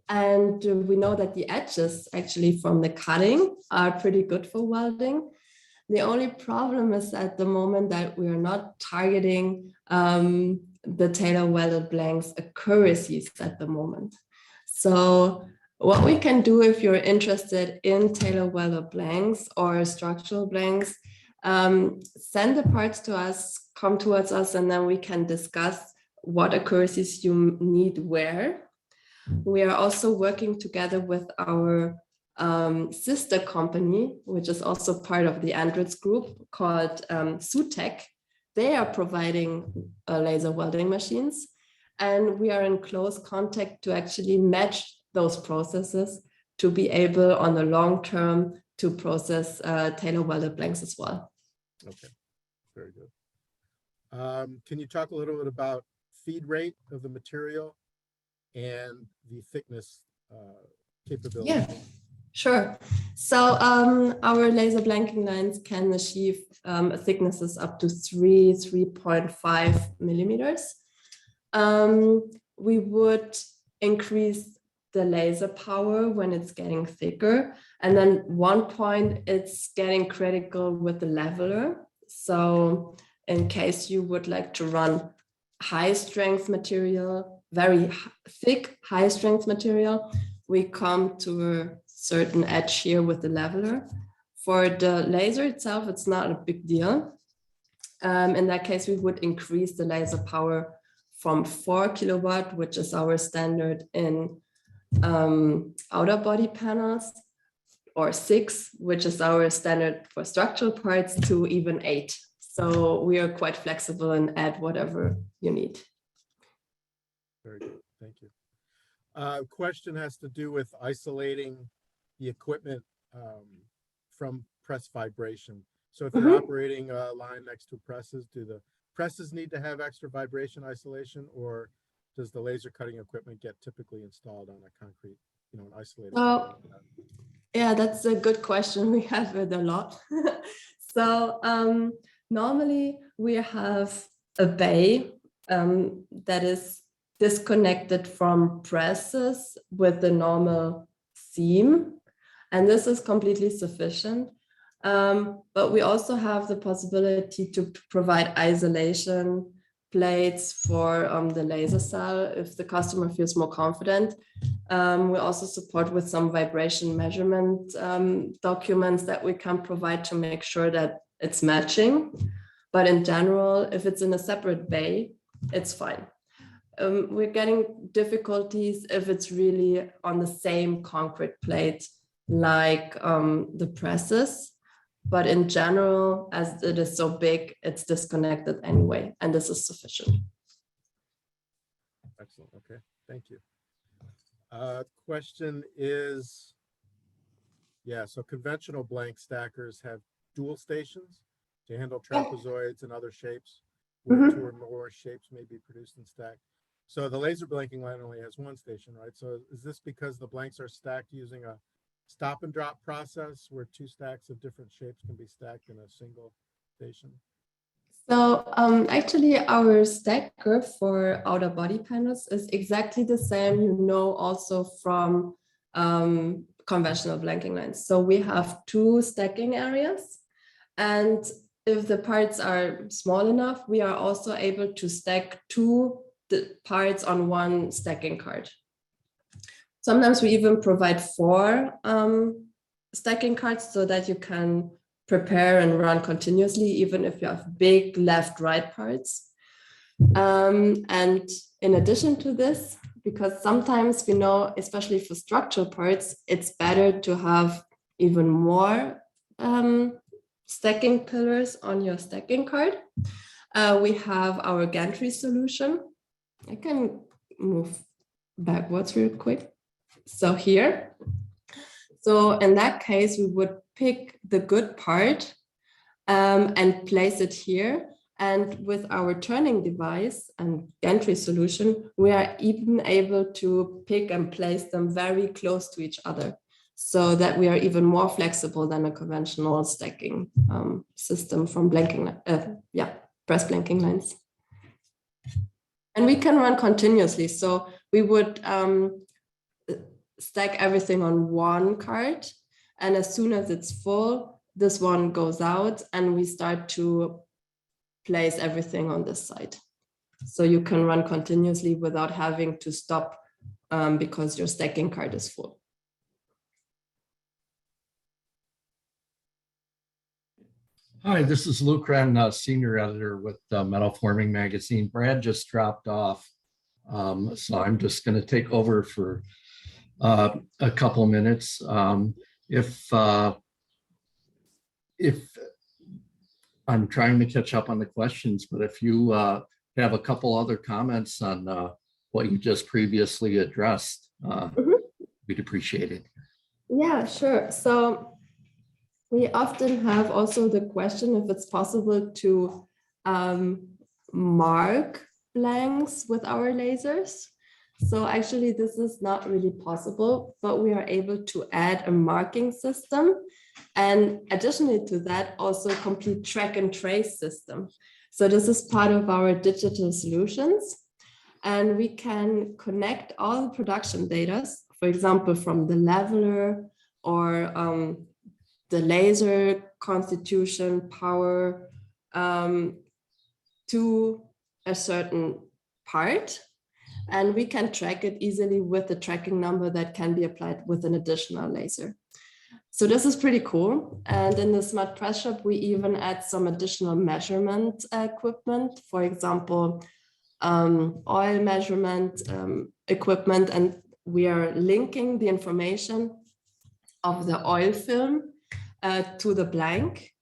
and we know that the edges actually from the cutting are pretty good for welding. The only problem is at the moment that we are not targeting the tailor welded blanks accuracies at the moment. So what we can do if you're interested in tailor welded blanks or structural blanks, send the parts to us, come towards us, and then we can discuss what accuracies you need where. We are also working together with our sister company, which is also part of the Andritz group, called Sutec. They are providing laser welding machines, and we are in close contact to actually match those processes to be able on the long term to process tailor welded blanks as well. Okay, very good. Can you talk a little bit about feed rate of the material and the thickness capability? Yeah, sure. So our laser blanking lines can achieve thicknesses up to 3.5 millimeters. We would increase the laser power when it's getting thicker. And then one point, it's getting critical with the leveler. So in case you would like to run high strength material, very thick, high strength material, we come to a certain edge here with the leveler. For the laser itself, it's not a big deal. In that case, we would increase the laser power from 4 kilowatt, which is our standard in outer body panels, or 6, which is our standard for structural parts, to even 8. So we are quite flexible and add whatever you need. Very good, thank you. Question has to do with isolating the equipment from press vibration. So if you're operating a line next to presses, do the presses need to have extra vibration isolation, or does the laser cutting equipment get typically installed on a concrete, an isolated? Yeah, that's a good question. We have it a lot. So normally we have a bay that is disconnected from presses with the normal seam, and this is completely sufficient. But we also have the possibility to provide isolation plates for the laser cell if the customer feels more confident. We also support with some vibration measurement documents that we can provide to make sure that it's matching. But in general, if it's in a separate bay, it's fine. We're getting difficulties if it's really on the same concrete plate like the presses. But in general, as it is so big, it's disconnected anyway, and this is sufficient. Excellent. Okay, thank you. Question is, so conventional blank stackers have dual stations to handle trapezoids and other shapes, where 2 or more shapes may be produced and stacked. So the laser blanking line only has 1 station, right? So is this because the blanks are stacked using a stop and drop process where 2 stacks of different shapes can be stacked in a single station? So actually our stacker for outer body panels is exactly the same, also from conventional blanking lines. So we have two stacking areas, and if the parts are small enough, we are also able to stack two parts on one stacking card. Sometimes we even provide 4 stacking cards so that you can prepare and run continuously, even if you have big left-right parts. And in addition to this, because sometimes we know, especially for structural parts, it's better to have even more stacking pillars on your stacking card. We have our gantry solution. I can move backwards real quick. So here, so in that case, we would pick the good part and place it here. And with our turning device and gantry solution, we are even able to pick and place them very close to each other, so that we are even more flexible than a conventional stacking system from press blanking lines. And we can run continuously. So we would stack everything on one card, and as soon as it's full, this one goes out and we start to place everything on this side. So you can run continuously without having to stop because your stacking card is full. Hi, this is Luke Wren, senior editor with Metal Forming Magazine. Brad just dropped off, so I'm just going to take over for a couple minutes. If I'm trying to catch up on the questions, but if you have a couple other comments on what you just previously addressed, we'd appreciate it. Yeah, sure. So we often have also the question if it's possible to mark blanks with our lasers. So actually this is not really possible, but we are able to add a marking system. And additionally to that, also a complete track and trace system. So this is part of our digital solutions. And we can connect all the production data, for example, from the leveler or the laser constitution power to a certain part. And we can track it easily with the tracking number that can be applied with an additional laser. So this is pretty cool. And in the Smart Press Shop, we even add some additional measurement equipment, for example, oil measurement equipment, and we are linking the information of the oil film to the blank.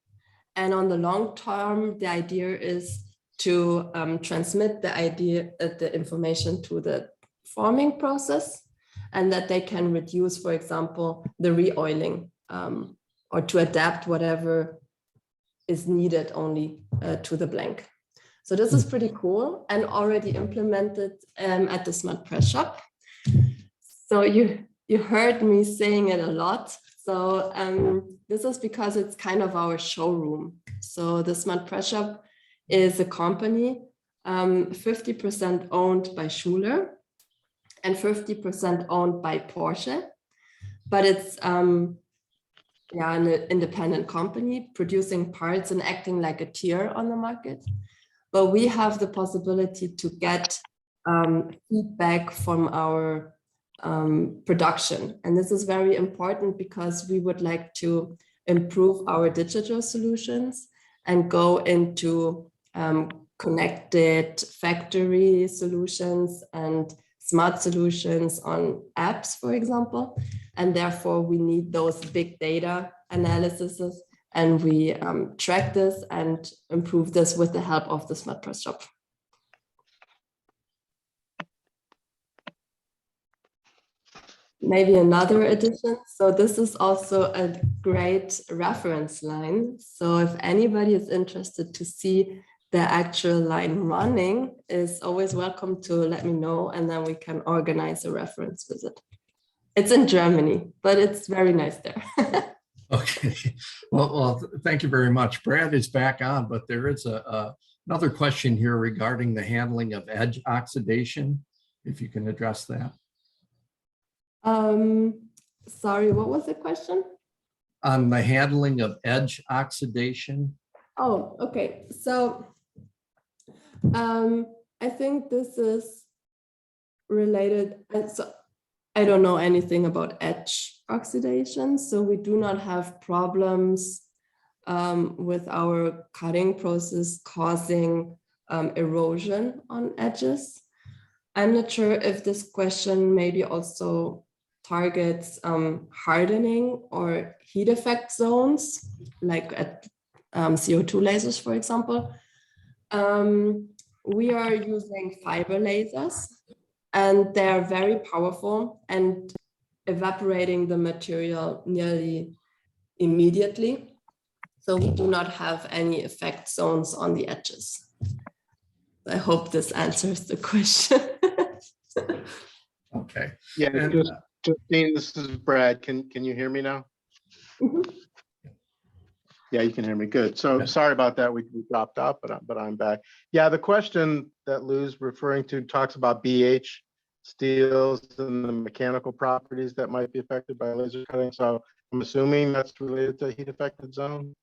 And on the long term, the idea is to transmit the information to the forming process, and that they can reduce, for example, the re-oiling or to adapt whatever is needed only to the blank. So this is pretty cool and already implemented at the Smart Press Shop. So you heard me saying it a lot. So this is because it's kind of our showroom. So the Smart Press Shop is a company 50% owned by Schuler and 50% owned by Porsche, but it's an independent company producing parts and acting like a tier on the market. But we have the possibility to get feedback from our production. And this is very important because we would like to improve our digital solutions and go into connected factory solutions and smart solutions on apps, for example. And therefore we need those big data analyses, and we track this and improve this with the help of the Smart Press Shop. Maybe another addition. So this is also a great reference line. So if anybody is interested to see the actual line running, is always welcome to let me know, and then we can organize a reference visit. It's in Germany, but it's very nice there. Okay, well, thank you very much. Brad is back on, but there is another question here regarding the handling of edge oxidation, if you can address that. Sorry, what was the question? On the handling of edge oxidation. Oh, okay. So I think this is related. And so I don't know anything about edge oxidation, so we do not have problems with our cutting process causing erosion on edges. I'm not sure if this question maybe also targets hardening or heat effect zones, like at CO2 lasers, for example. We are using fiber lasers, and they are very powerful and evaporating the material nearly immediately. So we do not have any effect zones on the edges. I hope this answers the question. Okay. Yeah, And, Justine, this is Brad. Can you hear me now? Mhm. Yeah, you can hear me. Good. So Yeah. sorry about that. We dropped off, but I'm back. Yeah, the question that Lou's referring to talks about BH steels and the mechanical properties that might be affected by laser cutting. So I'm assuming that's related to heat affected zone.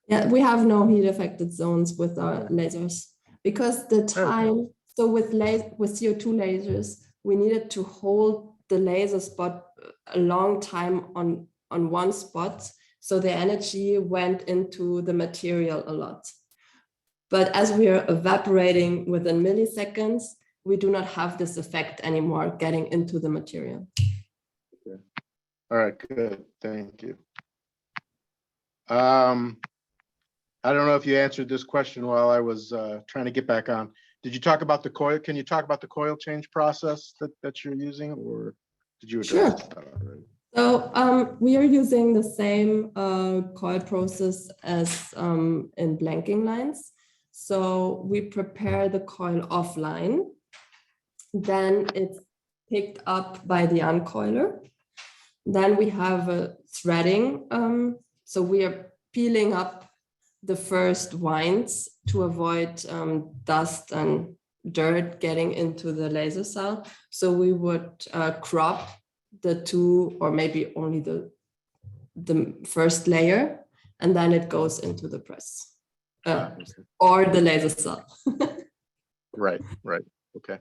Yeah, we have no heat affected zones with our lasers because the time, so with CO2 lasers, we needed to hold the laser spot a long time on one spot. So the energy went into the material a lot. But as we are evaporating within milliseconds, we do not have this effect anymore getting into the material. Okay. All right, good. Thank you. I don't know if you answered this question while I was trying to get back on. Did you talk about the coil? Can you talk about the coil change process that you're using, or did you address that already? So we are using the same coil process as in Blankenlines. So we prepare the coil offline, then it's picked up by the uncoiler. Then we have a threading. So we are peeling up the first winds to avoid dust and dirt getting into the laser cell. So we would crop the two or maybe only the first layer, and then it goes into the press or the laser cell. Right. Okay.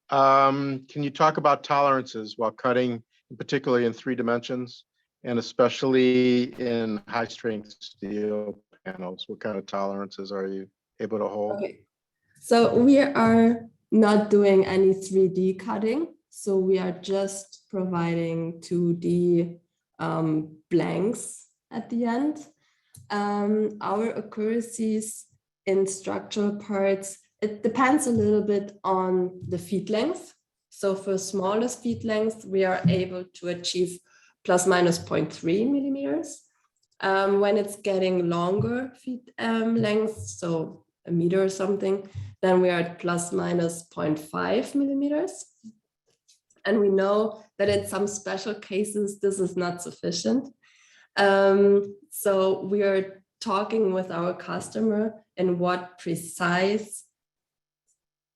Can you talk about tolerances while cutting, particularly in 3 dimensions, and especially in high strength steel panels? What kind of tolerances are you able to hold? Okay. So we are not doing any 3D cutting. So we are just providing 2D blanks at the end. Our accuracies in structural parts, it depends a little bit on the feet length. So for smallest feet length, we are able to achieve plus minus 0.3 millimeters. When it's getting longer feet length, so a meter or something, then we are at plus minus 0.5 millimeters. And we know that in some special cases, this is not sufficient. So we are talking with our customer in what precise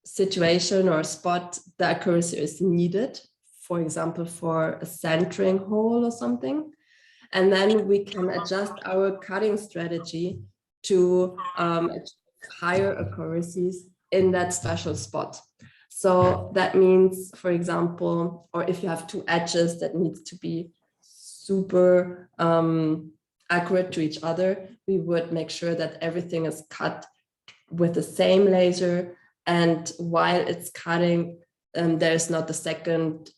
situation or spot the accuracy is needed, for example, for a centering hole or something. And then we can adjust our cutting strategy to higher accuracies in that special spot. So that means, for example, or if you have 2 edges that needs to be super accurate to each other, we would make sure that everything is cut with the same laser. And while it's cutting, there's not the second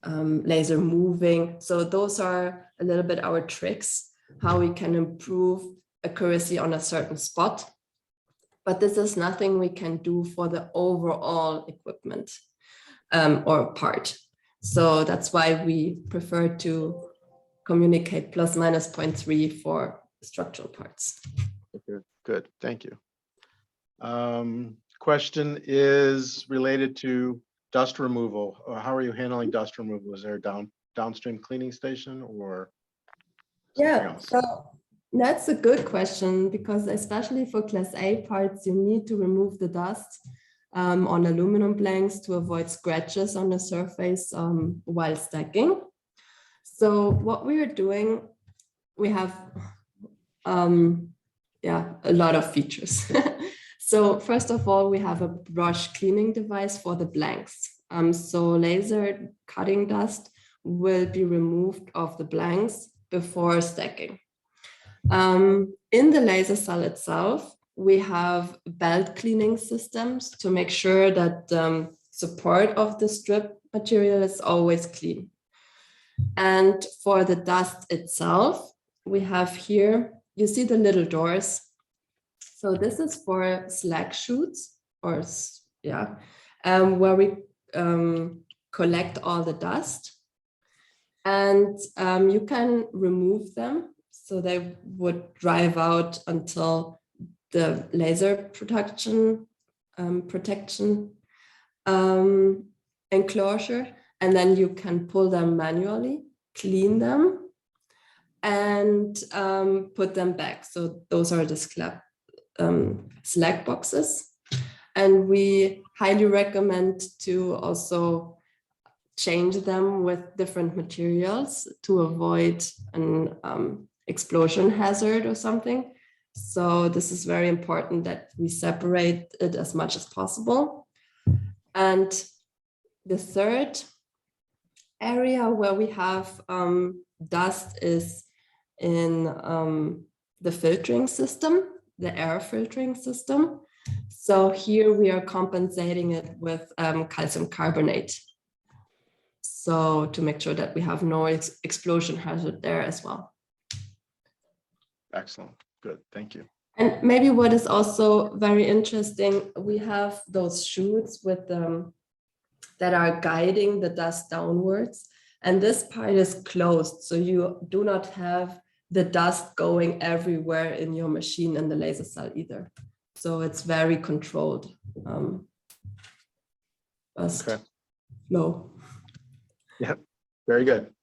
laser moving. So those are a little bit our tricks, how we can improve accuracy on a certain spot. But this is nothing we can do for the overall equipment or part. So that's why we prefer to communicate plus minus 0.3 for structural parts. Okay, good. Thank you. Question is related to dust removal. How are you handling dust removal? Is there a downstream cleaning station or something else? So that's a good question, because especially for class A parts, you need to remove the dust on aluminum blanks to avoid scratches on the surface while stacking. So what we are doing, we have a lot of features. So first of all, we have a brush cleaning device for the blanks. So laser cutting dust will be removed off the blanks before stacking. In the laser cell itself, we have belt cleaning systems to make sure that support of the strip material is always clean. And for the dust itself, we have here, you see the little doors. So this is for slag chutes, or where we collect all the dust. And you can remove them, so they would drive out until the laser protection enclosure, and then you can pull them manually, clean them, and put them back. So those are the slag boxes. And we highly recommend to also change them with different materials to avoid an explosion hazard or something. So this is very important that we separate it as much as possible. And the third area where we have dust is in the filtering system, the air filtering system. So here we are compensating it with calcium carbonate. So to make sure that we have no explosion hazard there as well. Excellent. Good. Thank you. And maybe what is also very interesting, we have those chutes with that are guiding the dust downwards. And this part is closed. So you do not have the dust going everywhere in your machine and the laser cell either. So it's very controlled. Okay. Flow. Yep. Very good.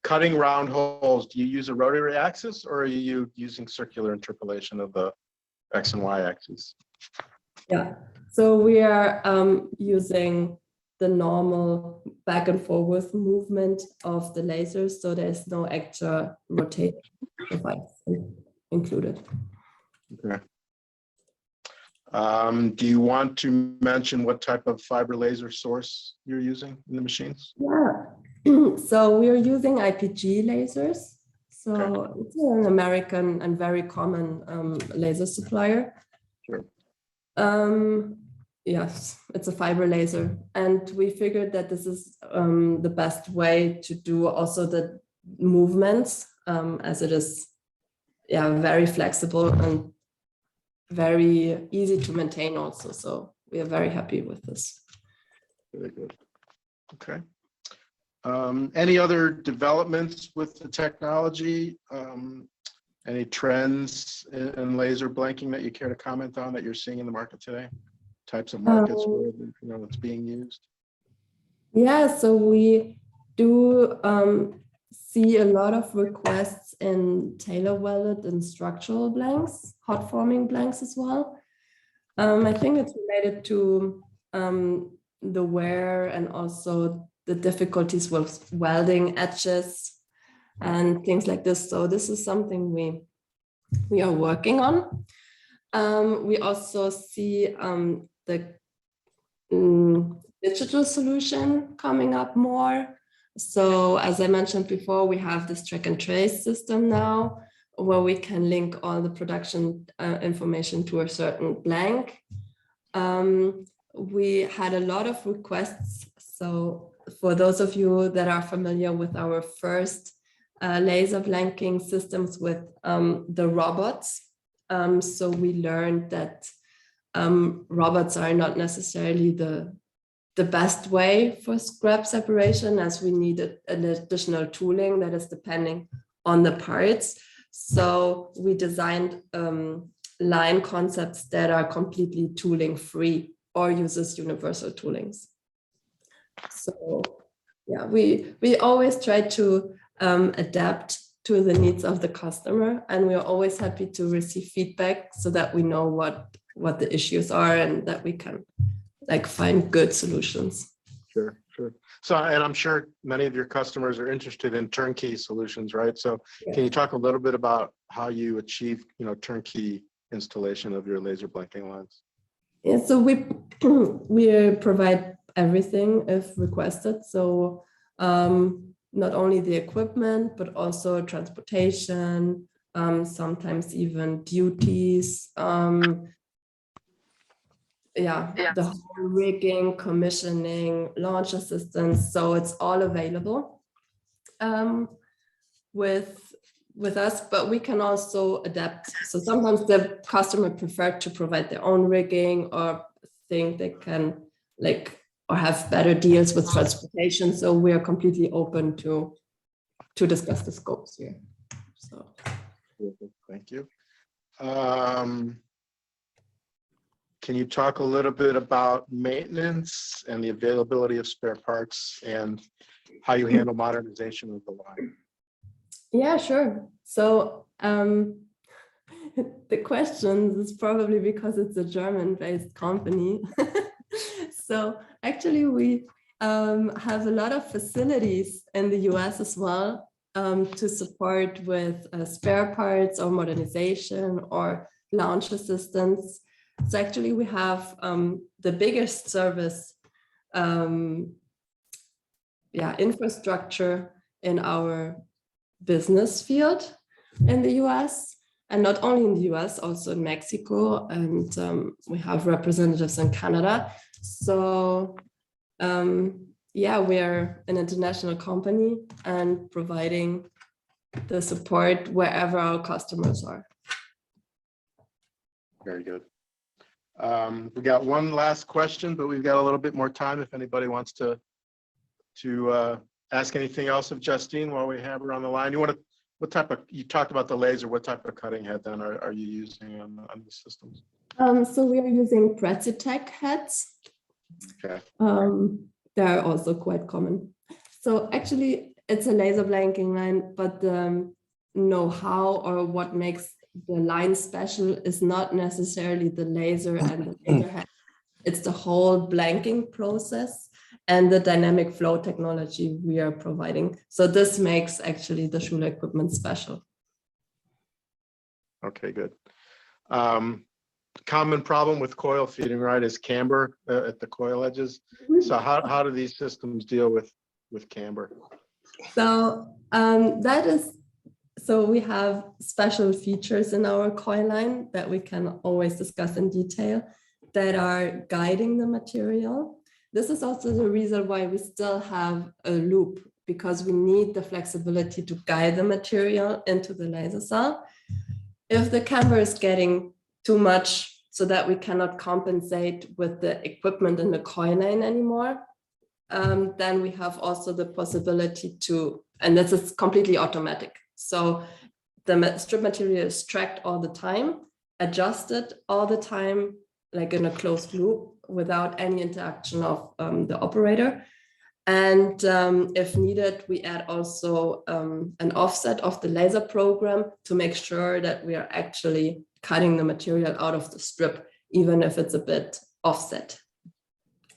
Cutting round holes, do you use a rotary axis, or are you using circular interpolation of the X and Y axes? Yeah, so we are using the normal back and forth movement of the lasers, so there's no extra rotation device included. Okay. Do you want to mention what type of fiber laser source you're using in the machines? Yeah. So we are using IPG lasers. So okay. It's an American and very common laser supplier. Sure. Yes, it's a fiber laser. And we figured that this is the best way to do also the movements, as it is very flexible and very easy to maintain also. So we are very happy with this. Very good. Okay. Any other developments with the technology? Any trends in laser blanking that you care to comment on that you're seeing in the market today? Types of markets where it's being used? Yeah, so we do see a lot of requests in tailor welded and structural blanks, hot forming blanks as well. I think it's related to the wear and also the difficulties with welding edges and things like this. So this is something we are working on. We also see the digital solution coming up more. So as I mentioned before, we have this track and trace system now where we can link all the production information to a certain blank. We had a lot of requests. So for those of you that are familiar with our first laser blanking systems with the robots, so we learned that robots are not necessarily the best way for scrap separation, as we needed an additional tooling that is depending on the parts. So we designed line concepts that are completely tooling free or uses universal toolings. So yeah, we always try to adapt to the needs of the customer, and we are always happy to receive feedback so that we know what what the issues are, and that we can like find good solutions. Sure, sure. So, and I'm sure many of your customers are interested in turnkey solutions, right? So can you talk a little bit about how you achieve, turnkey installation of your laser blanking lines? Yeah, so we provide everything if requested. So not only the equipment, but also transportation, sometimes even duties, the whole rigging, commissioning, launch assistance. So it's all available with us, but we can also adapt. So sometimes the customer prefer to provide their own rigging, or think they can or have better deals with transportation. So we are completely open to discuss the scopes here. So thank you. Can you talk a little bit about maintenance and the availability of spare parts and how you handle modernization of the line? Yeah, sure. So the question is probably because it's a German-based company. So actually we have a lot of facilities in the US as well to support with spare parts or modernization or launch assistance. So actually we have the biggest service infrastructure in our business field in the US, and not only in the US, also in Mexico, and we have representatives in Canada. So we are an international company and providing the support wherever our customers are. Very good. We got one last question, but we've got a little bit more time if anybody wants to ask anything else of Justine while we have her on the line. You talked about the laser, what type of cutting head then are you using on the systems? So we are using Precision heads. Okay. They're also quite common. So actually it's a laser blanking line, but the know-how or what makes the line special is not necessarily the laser and the laser head. It's the whole blanking process and the dynamic flow technology we are providing. So this makes actually the Schuler equipment special. Okay, good. Common problem with coil feeding, right, is camber at the coil edges. So how do these systems deal with camber? So so we have special features in our coil line that we can always discuss in detail that are guiding the material. This is also the reason why we still have a loop, because we need the flexibility to guide the material into the laser cell. If the camber is getting too much so that we cannot compensate with the equipment in the coil line anymore, then we have also the possibility to, and this is completely automatic. So the strip material is tracked all the time, adjusted all the time, like in a closed loop without any interaction of the operator. And if needed, we add also an offset of the laser program to make sure that we are actually cutting the material out of the strip, even if it's a bit offset.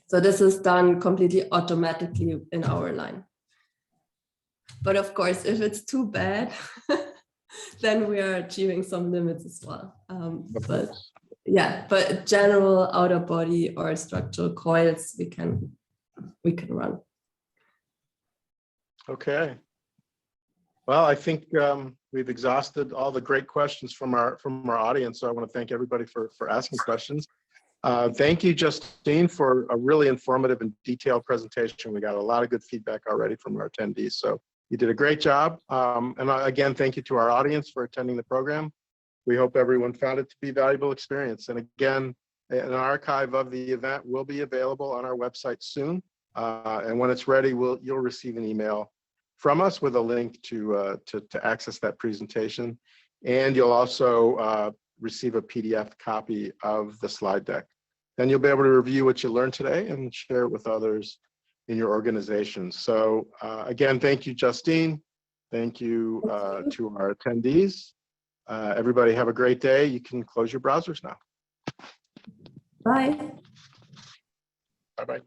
So this is done completely automatically in our line. But of course, if it's too bad, then we are achieving some limits as well. But general outer body or structural coils, we can run. Okay. Well, I think we've exhausted all the great questions from our audience. So I want to thank everybody for asking questions. Thank you, Justine, for a really informative and detailed presentation. We got a lot of good feedback already from our attendees. So you did a great job. And again, thank you to our audience for attending the program. We hope everyone found it to be a valuable experience. And again, an archive of the event will be available on our website soon. And when it's ready, you'll receive an email from us with a link to access that presentation. And you'll also receive a PDF copy of the slide deck. Then you'll be able to review what you learned today and share it with others in your organization. So again, thank you, Justine. Thank you to our attendees. Everybody have a great day. You can close your browsers now. Bye. Bye-bye.